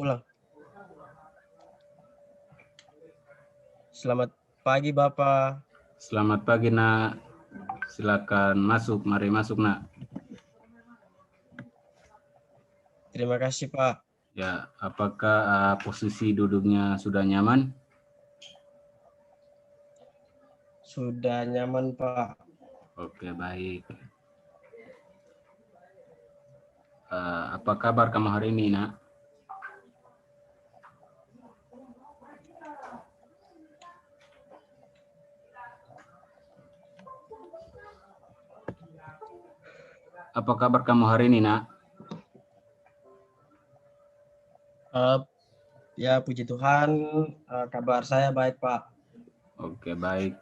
pulang. Selamat pagi, Bapak. Selamat pagi, Nak. Silakan masuk, mari masuk, Nak. Terima kasih, Pak. Ya, apakah posisi duduknya sudah nyaman? Sudah nyaman, Pak. Oke, baik. Apa kabar kamu hari ini, Nak? Apa kabar kamu hari ini, Nak? Ya, puji Tuhan, kabar saya baik, Pak. Oke, baik.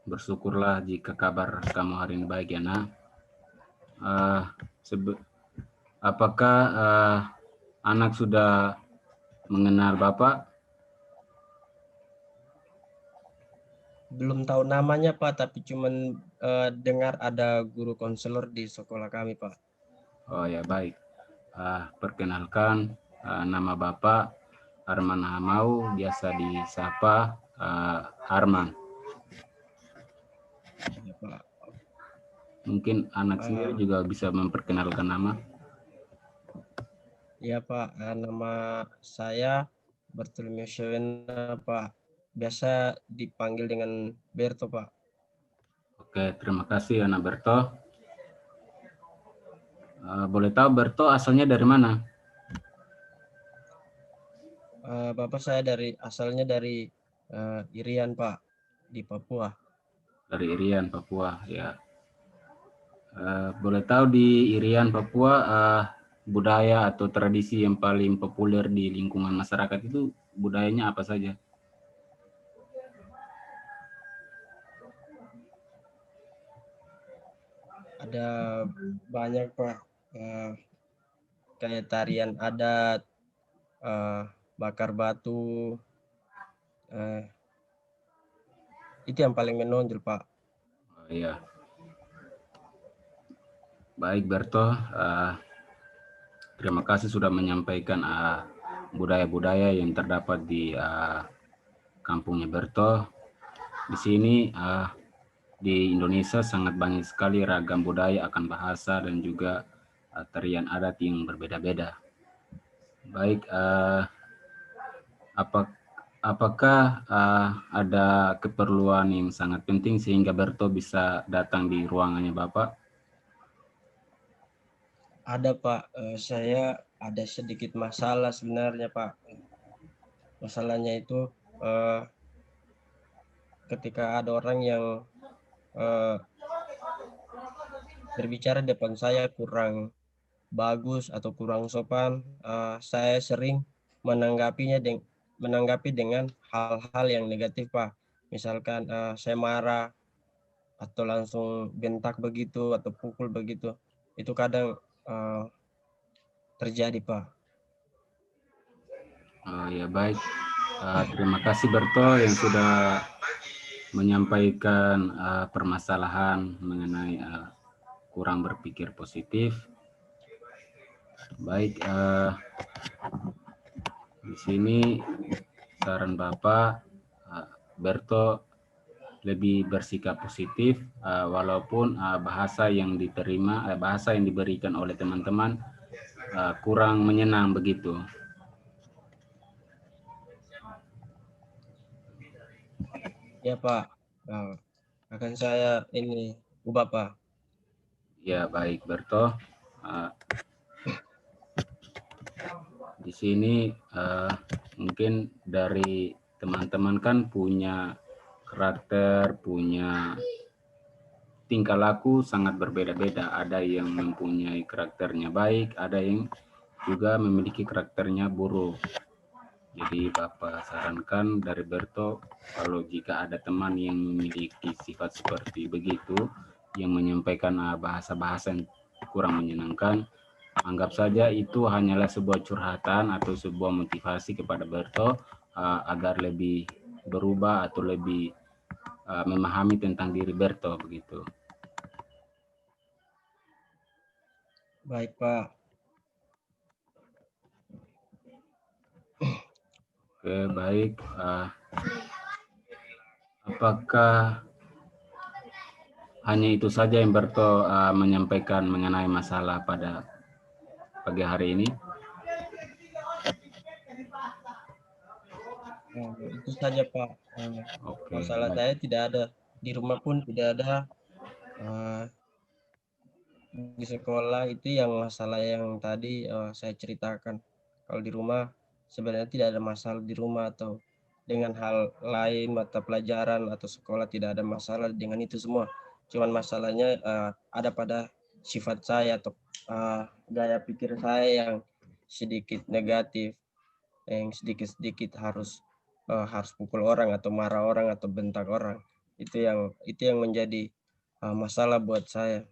Bersyukurlah jika kabar kamu hari ini baik ya, Nak. Apakah anak sudah mengenal Bapak? Belum tahu namanya, Pak, tapi cuman dengar ada guru konselor di sekolah kami, Pak. Oh ya, baik. Perkenalkan, nama Bapak Arman Hamau, biasa disapa Arman. Ya, Pak. Mungkin anak sendiri juga bisa memperkenalkan nama. Ya, Pak. Nama saya Bartolomeo Shewena, Pak. Biasa dipanggil dengan Berto, Pak. Oke, terima kasih Anak Berto. Boleh tahu Berto asalnya dari mana? Bapak saya asalnya dari Irian, Pak, di Papua. Dari Irian, Papua, ya. Boleh tahu di Irian, Papua, budaya atau tradisi yang paling populer di lingkungan masyarakat itu budayanya apa saja? Ada banyak, Pak, kayak tarian adat, bakar batu, itu yang paling menonjol, Pak. Oh, iya. Baik Berto, terima kasih sudah menyampaikan budaya-budaya yang terdapat di kampungnya Berto. Di sini di Indonesia sangat banyak sekali ragam budaya akan bahasa dan juga tarian adat yang berbeda-beda. Baik, apakah ada keperluan yang sangat penting sehingga Berto bisa datang di ruangannya Bapak? Ada, Pak. Saya ada sedikit masalah sebenarnya, Pak. Masalahnya itu ketika ada orang yang berbicara depan saya kurang bagus atau kurang sopan, saya sering menanggapi dengan hal-hal yang negatif, Pak. Misalkan saya marah atau langsung bentak begitu atau pukul begitu. Itu kadang terjadi, Pak. Ya baik, terima kasih Berto yang sudah menyampaikan permasalahan mengenai kurang berpikir positif. Baik, di sini saran Bapak, Berto lebih bersikap positif, walaupun bahasa yang diterima, bahasa yang diberikan oleh teman-teman kurang menyenang begitu. Ya, Pak. Akan saya ini ubah, Pak. Ya baik Berto. Di sini mungkin dari teman-teman kan punya karakter, punya tingkah laku sangat berbeda-beda. Ada yang mempunyai karakternya baik, ada yang juga memiliki karakternya buruk. Jadi Bapak sarankan dari Berto, kalau jika ada teman yang memiliki sifat seperti begitu, yang menyampaikan bahasa-bahasa yang kurang menyenangkan, anggap saja itu hanyalah sebuah curhatan atau sebuah motivasi kepada Berto agar lebih berubah atau lebih memahami tentang diri Berto begitu. Baik, Pak. Oke, baik. Apakah hanya itu saja yang Berto menyampaikan mengenai masalah pada pagi hari ini? Itu saja Pak. Oke, Masalah baik. saya tidak ada, di rumah pun tidak ada. Di sekolah itu yang masalah yang tadi saya ceritakan. Kalau di rumah sebenarnya tidak ada masalah di rumah, atau dengan hal lain, mata pelajaran atau sekolah tidak ada masalah dengan itu semua. Cuman masalahnya ada pada sifat saya atau gaya pikir saya yang sedikit negatif, yang sedikit-sedikit harus pukul orang atau marah orang atau bentak orang. Itu yang menjadi masalah buat saya.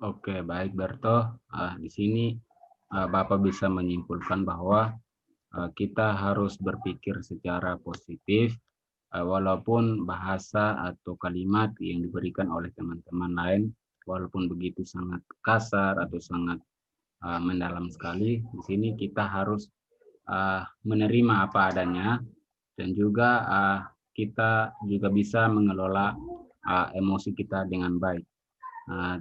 Oke, baik Berto. Di sini Bapak bisa menyimpulkan bahwa kita harus berpikir secara positif, walaupun bahasa atau kalimat yang diberikan oleh teman-teman lain, walaupun begitu sangat kasar atau sangat mendalam sekali, di sini kita harus menerima apa adanya, dan juga kita juga bisa mengelola emosi kita dengan baik.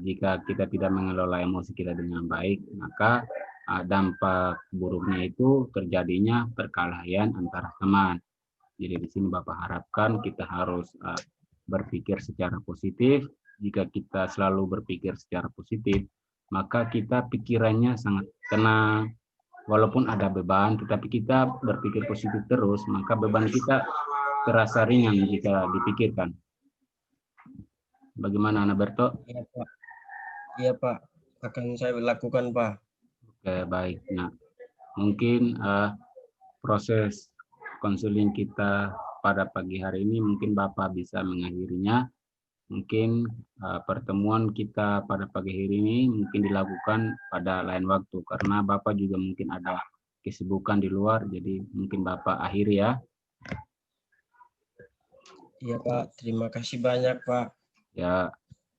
Jika kita tidak mengelola emosi kita dengan baik, maka dampak buruknya itu terjadinya perkelahian antara teman. Jadi di sini Bapak harapkan kita harus berpikir secara positif. Jika kita selalu berpikir secara positif, maka kita pikirannya sangat tenang. Walaupun ada beban, tetapi kita berpikir positif terus, maka beban kita terasa ringan jika dipikirkan. Bagaimana, Anaberto? Iya Pak. Iya Pak, akan saya lakukan Pak. Oke, baik. Nah, mungkin proses konseling kita pada pagi hari ini mungkin Bapak bisa mengakhirinya. Mungkin pertemuan kita pada pagi hari ini mungkin dilakukan pada lain waktu, karena Bapak juga mungkin ada kesibukan di luar, jadi mungkin Bapak akhiri ya. Iya Pak, terima kasih banyak Pak. Ya,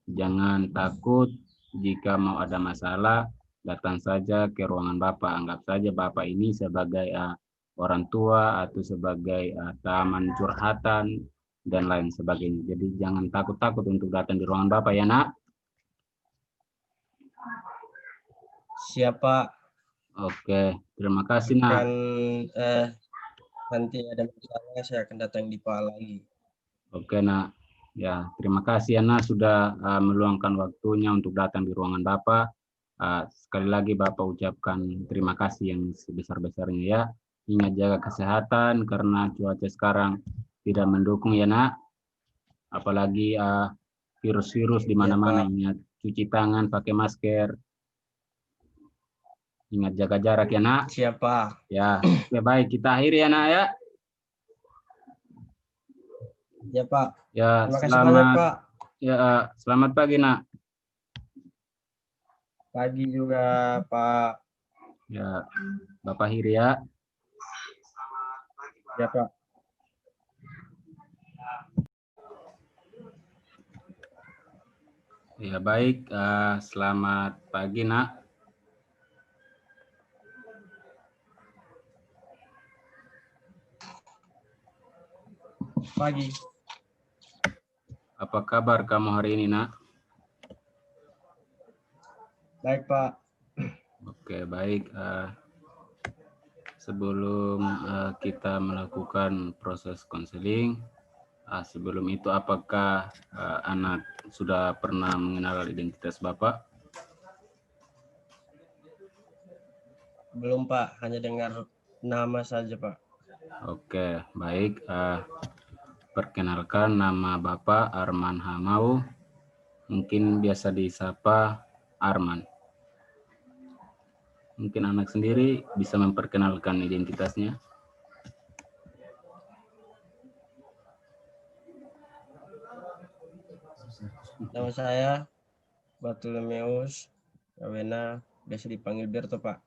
jangan takut jika mau ada masalah, datang saja ke ruangan Bapak. Anggap saja Bapak ini sebagai orang tua atau sebagai taman curhatan dan lain sebagainya. Jadi jangan takut-takut untuk datang di ruangan Bapak ya, Nak. Siapa Oke, terima kasih, Nak. akan nanti ada masalah saya akan datang di Pak lagi. Oke, Nak. Ya, terima kasih ya, Nak, sudah meluangkan waktunya untuk datang di ruangan Bapak. Sekali lagi Bapak ucapkan terima kasih yang sebesar-besarnya ya. Ingat jaga kesehatan karena cuaca sekarang tidak mendukung ya, Nak. Apalagi virus-virus di mana-mana. Ingat cuci tangan, pakai masker. Ingat jaga jarak ya, Nak. Siapa? Ya, oke, baik, kita akhiri ya, Nak ya. Ya Pak. Ya, terima kasih banyak Pak. Ya, selamat pagi, Nak. Pagi juga Pak. Ya, Bapak akhiri ya. Ya Pak. Ya baik, selamat pagi Nak. Pagi. Apa kabar kamu hari ini Nak? Baik Pak. Oke baik. Sebelum kita melakukan proses konseling, sebelum itu apakah anak sudah pernah mengenal identitas Bapak? Belum Pak, hanya dengar nama saja Pak. Oke baik. Perkenalkan, nama Bapak Arman Hamau, mungkin biasa disapa Arman. Mungkin anak sendiri bisa memperkenalkan identitasnya. Nama saya Bartolomeus Rawena, biasa dipanggil Berto Pak.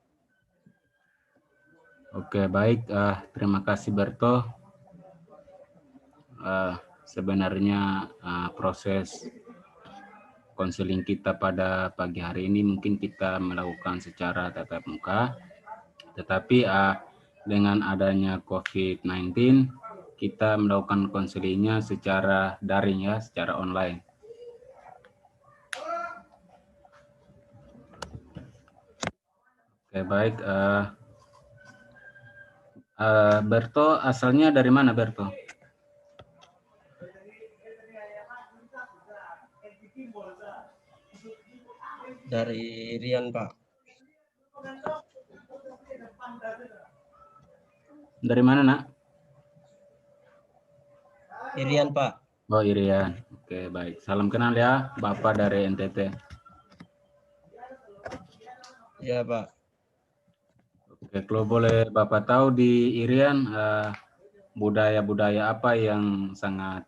Oke baik, terima kasih Berto. Sebenarnya proses konseling kita pada pagi hari ini mungkin kita melakukan secara tatap muka, tetapi dengan adanya COVID-19 kita melakukan konselingnya secara daring ya, secara online. Oke, baik. Berto asalnya dari mana, Berto? Dari Rian, Pak. Dari mana, Nak? Irian, Pak. Oh, Irian. Oke, baik. Salam kenal ya, Bapak dari NTT. Ya, Pak. Oke, kalau boleh Bapak tahu di Irian budaya-budaya apa yang sangat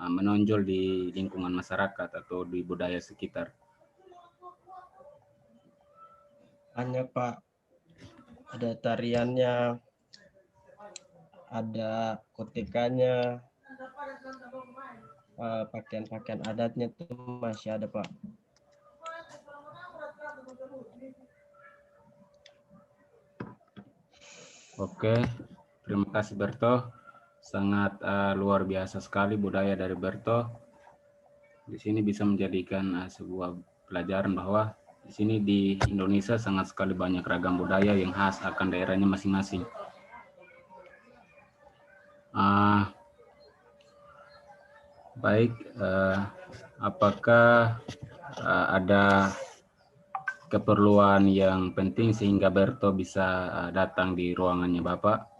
menonjol di lingkungan masyarakat atau di budaya sekitar? Banyak, Pak. Ada tariannya, ada kotekanya, pakaian-pakaian adatnya tuh masih ada, Pak. Oke, terima kasih Berto. Sangat luar biasa sekali budaya dari Berto. Di sini bisa menjadikan sebuah pelajaran bahwa di sini di Indonesia sangat sekali banyak ragam budaya yang khas akan daerahnya masing-masing. Baik, apakah ada keperluan yang penting sehingga Berto bisa datang di ruangannya Bapak?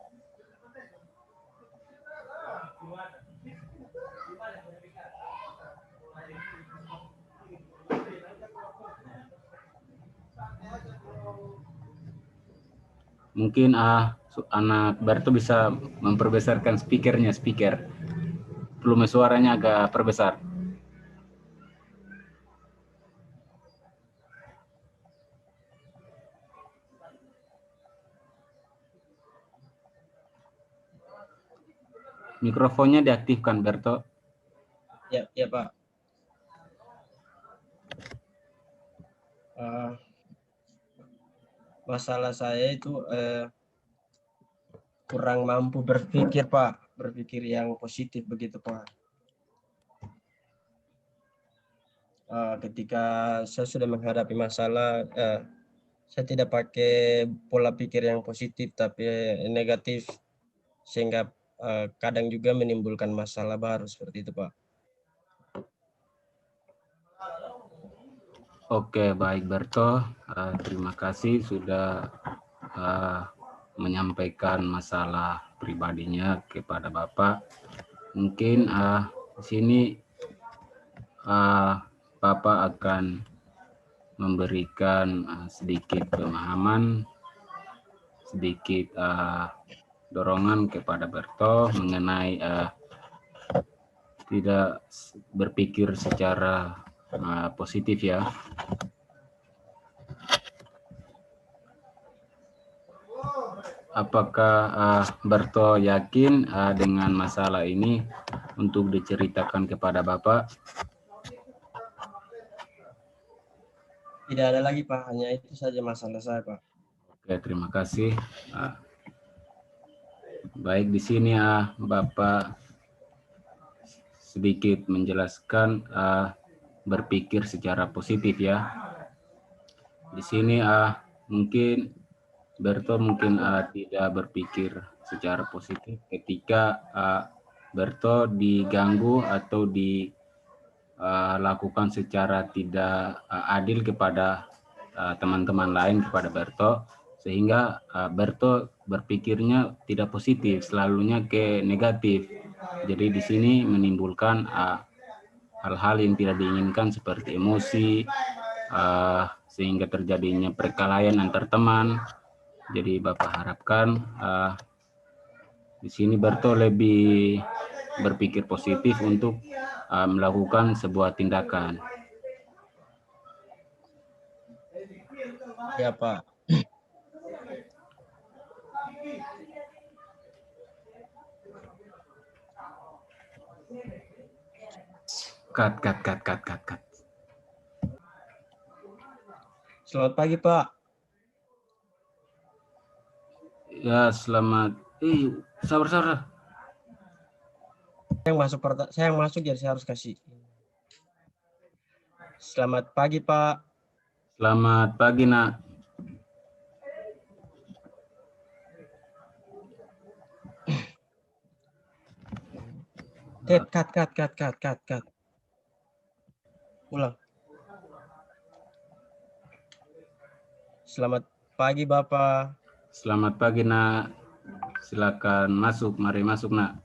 Mungkin anak Berto bisa memperbesarkan speakernya, volume suaranya agak perbesar. Mikrofonnya diaktifkan, Berto. Ya, ya, Pak. Masalah saya itu kurang mampu berpikir, Pak. Berpikir yang positif begitu, Pak. Ketika saya sudah menghadapi masalah, saya tidak pakai pola pikir yang positif, tapi negatif. Sehingga kadang juga menimbulkan masalah baru seperti itu, Pak. Oke, baik Berto. Terima kasih sudah menyampaikan masalah pribadinya kepada Bapak. Mungkin di sini Bapak akan memberikan sedikit pemahaman, sedikit dorongan kepada Berto mengenai tidak berpikir secara positif ya. Apakah Berto yakin dengan masalah ini untuk diceritakan kepada Bapak? Tidak ada lagi, Pak. Hanya itu saja masalah saya, Pak. Oke, terima kasih. Baik, di sini Bapak sedikit menjelaskan berpikir secara positif ya. Di sini mungkin Berto tidak berpikir secara positif ketika Berto diganggu atau dilakukan secara tidak adil kepada teman-teman lain kepada Berto, sehingga Berto berpikirnya tidak positif, selalunya ke negatif. Jadi di sini menimbulkan hal-hal yang tidak diinginkan seperti emosi, sehingga terjadinya perkelahian antar teman. Jadi Bapak harapkan di sini Berto lebih berpikir positif untuk melakukan sebuah tindakan. Ya, Pak. Cut. Selamat pagi, Pak. Ya, selamat. Sabar, sabar. Saya yang masuk jadi saya harus kasih. Selamat pagi, Pak. Selamat pagi, Nak. Cut. Ulang. Selamat pagi, Bapak. Selamat pagi, Nak. Silakan masuk. Mari masuk, Nak.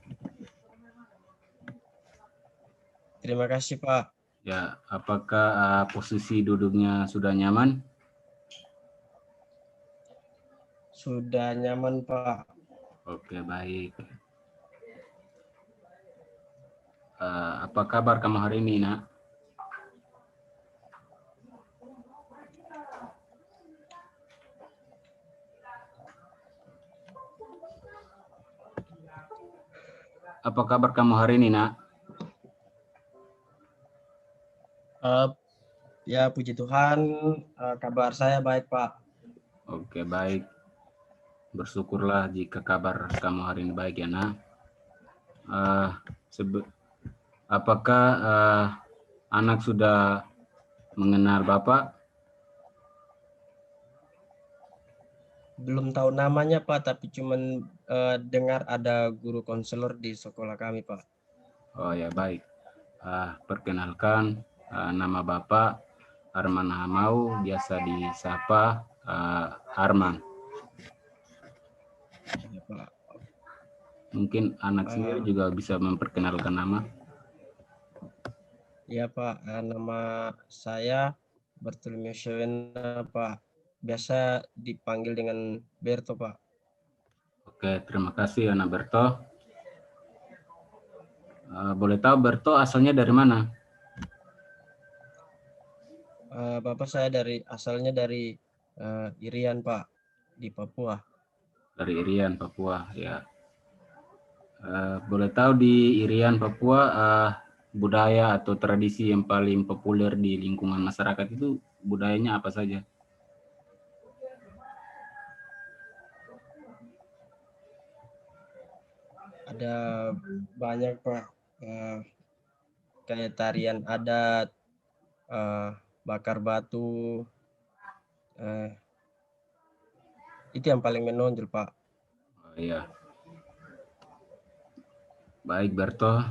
Terima kasih, Pak. Ya, apakah posisi duduknya sudah nyaman? Sudah nyaman, Pak. Oke, baik. Apa kabar kamu hari ini, Nak? Apa kabar kamu hari ini, Nak? Ya, puji Tuhan, kabar saya baik, Pak. Oke, baik. Bersyukurlah jika kabar kamu hari ini baik ya, Nak. Apakah anak sudah mengenal Bapak? Belum tahu namanya, Pak, tapi cuman dengar ada guru konselor di sekolah kami, Pak. Oh ya, baik. Perkenalkan, nama Bapak Arman Hamau, biasa disapa Arman. Ya, Pak. Mungkin anak sendiri juga bisa memperkenalkan nama. Ya, Pak, nama saya Bartolomeo Shewena, Pak. Biasa dipanggil dengan Berto, Pak. Oke, terima kasih Ana Berto. Boleh tahu Berto asalnya dari mana? Bapak saya asalnya dari Irian, Pak, di Papua. Dari Irian, Papua, ya. Boleh tahu di Irian, Papua, budaya atau tradisi yang paling populer di lingkungan masyarakat itu budayanya apa saja? Ada banyak, Pak, kayak tarian adat, bakar batu, itu yang paling menonjol, Pak. Oh, iya. Baik Berto,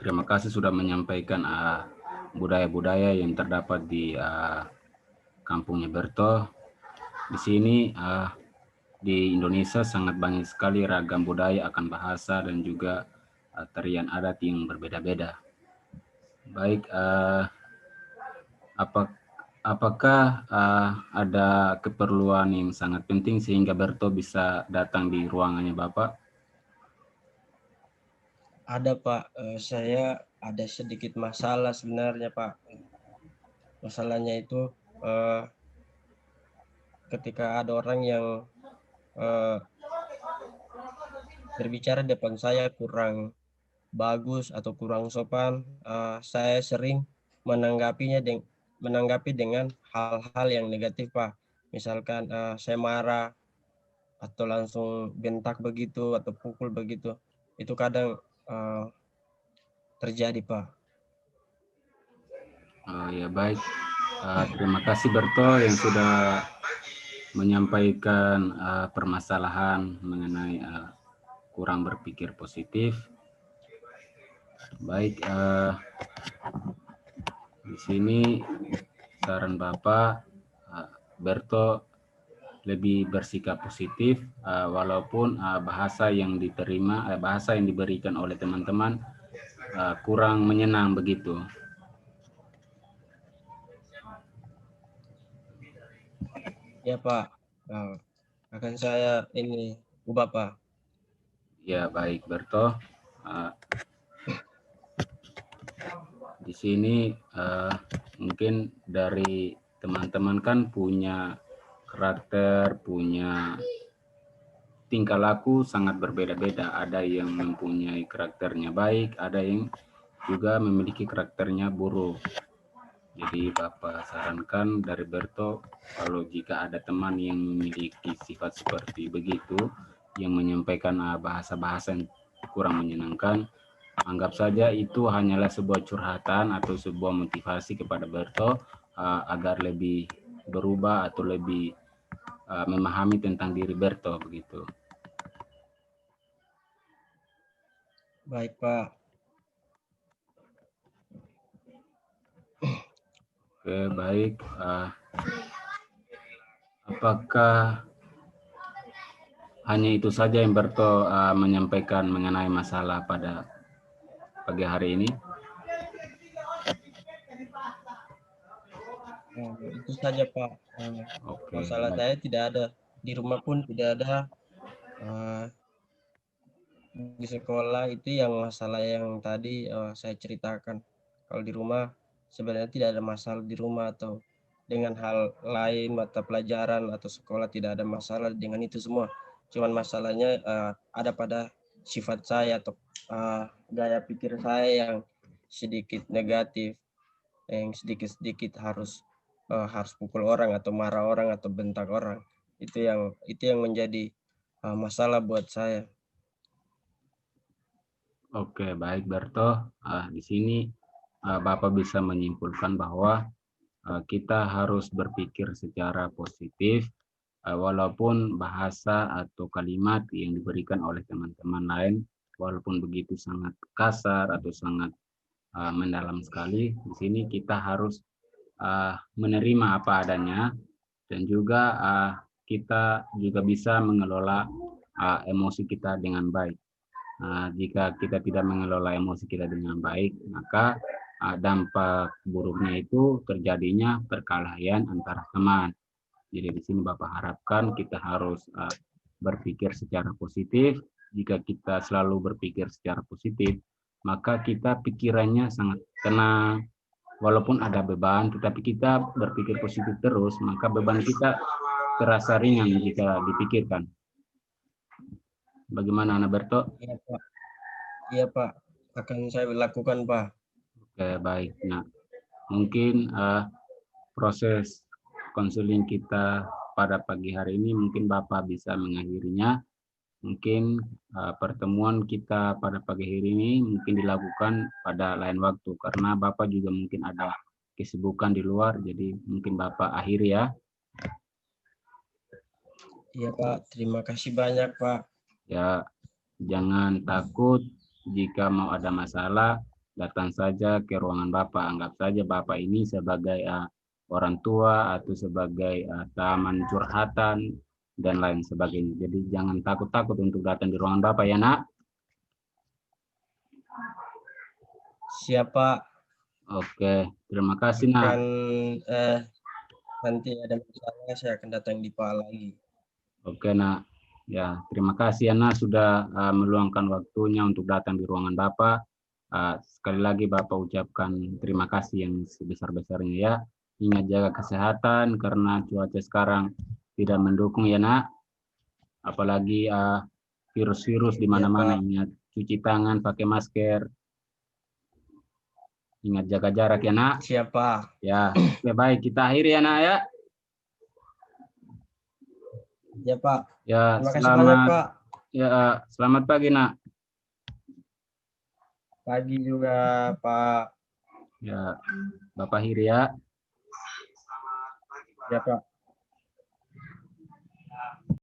terima kasih sudah menyampaikan budaya-budaya yang terdapat di kampungnya Berto. Di sini di Indonesia sangat banyak sekali ragam budaya akan bahasa dan juga tarian adat yang berbeda-beda. Baik, apakah ada keperluan yang sangat penting sehingga Berto bisa datang di ruangannya Bapak? Ada, Pak. Saya ada sedikit masalah sebenarnya, Pak. Masalahnya itu ketika ada orang yang berbicara depan saya kurang bagus atau kurang sopan, saya sering menanggapi dengan hal-hal yang negatif, Pak. Misalkan saya marah atau langsung bentak begitu atau pukul begitu. Itu kadang terjadi, Pak. Ya baik, terima kasih Berto yang sudah menyampaikan permasalahan mengenai kurang berpikir positif. Baik, di sini saran Bapak, Berto lebih bersikap positif, walaupun bahasa yang diterima, bahasa yang diberikan oleh teman-teman kurang menyenang begitu. Ya, Pak. Akan saya ini ubah, Pak. Ya baik Berto. Di sini mungkin dari teman-teman kan punya karakter, punya tingkah laku sangat berbeda-beda. Ada yang mempunyai karakternya baik, ada yang juga memiliki karakternya buruk. Jadi Bapak sarankan dari Berto, kalau jika ada teman yang memiliki sifat seperti begitu, yang menyampaikan bahasa-bahasa yang kurang menyenangkan, anggap saja itu hanyalah sebuah curhatan atau sebuah motivasi kepada Berto agar lebih berubah atau lebih memahami tentang diri Berto begitu. Baik, Pak. Oke, baik. Apakah hanya itu saja yang Berto menyampaikan mengenai masalah pada pagi hari ini? Itu saja, Pak. Oke, Masalah baik. saya tidak ada. Di rumah pun tidak ada. Eh, di sekolah itu yang masalah yang tadi saya ceritakan. Kalau di rumah sebenarnya tidak ada masalah di rumah atau dengan hal lain, mata pelajaran atau sekolah tidak ada masalah dengan itu semua. Cuman masalahnya ada pada sifat saya atau gaya pikir saya yang sedikit negatif, yang sedikit-sedikit harus pukul orang atau marah orang atau bentak orang. Itu yang menjadi masalah buat saya. Oke, baik Berto. Di sini Bapak bisa menyimpulkan bahwa kita harus berpikir secara positif, walaupun bahasa atau kalimat yang diberikan oleh teman-teman lain, walaupun begitu sangat kasar atau sangat mendalam sekali, di sini kita harus menerima apa adanya dan juga kita juga bisa mengelola emosi kita dengan baik. Jika kita tidak mengelola emosi kita dengan baik, maka dampak buruknya itu terjadinya perkelahian antara teman. Jadi di sini Bapak harapkan kita harus berpikir secara positif. Jika kita selalu berpikir secara positif, maka kita pikirannya sangat tenang. Walaupun ada beban, tetapi kita berpikir positif terus, maka beban kita terasa ringan jika dipikirkan. Bagaimana, Anaberto? Iya, Pak. Iya, Pak. Akan saya lakukan, Pak. Oke, baik. Nah, mungkin proses konseling kita pada pagi hari ini mungkin Bapak bisa mengakhirinya. Mungkin pertemuan kita pada pagi hari ini mungkin dilakukan pada lain waktu karena Bapak juga mungkin ada kesibukan di luar, jadi mungkin Bapak akhiri ya. Iya, Pak. Terima kasih banyak, Pak. Ya, jangan takut jika mau ada masalah, datang saja ke ruangan Bapak. Anggap saja Bapak ini sebagai orang tua atau sebagai taman curhatan dan lain sebagainya. Jadi jangan takut-takut untuk datang di ruangan Bapak ya, Nak. Siapa Oke, terima kasih, Nak. akan nanti ada masalah saya akan datang di Pak lagi. Oke, Nak. Ya, terima kasih ya, Nak, sudah meluangkan waktunya untuk datang di ruangan Bapak. Sekali lagi Bapak ucapkan terima kasih yang sebesar-besarnya ya. Ingat jaga kesehatan karena cuaca sekarang tidak mendukung ya, Nak. Apalagi virus-virus di Iya, mana-mana. Pak. Ingat cuci tangan, pakai masker. Ingat jaga jarak ya, Nak. Siapa? Ya, oke, baik kita akhiri ya, Nak ya. Ya, Pak. Ya, Terima kasih banyak, Pak. ya, selamat pagi, Nak. Pagi juga, Pak. Ya, Bapak akhiri ya. Ya, Pak.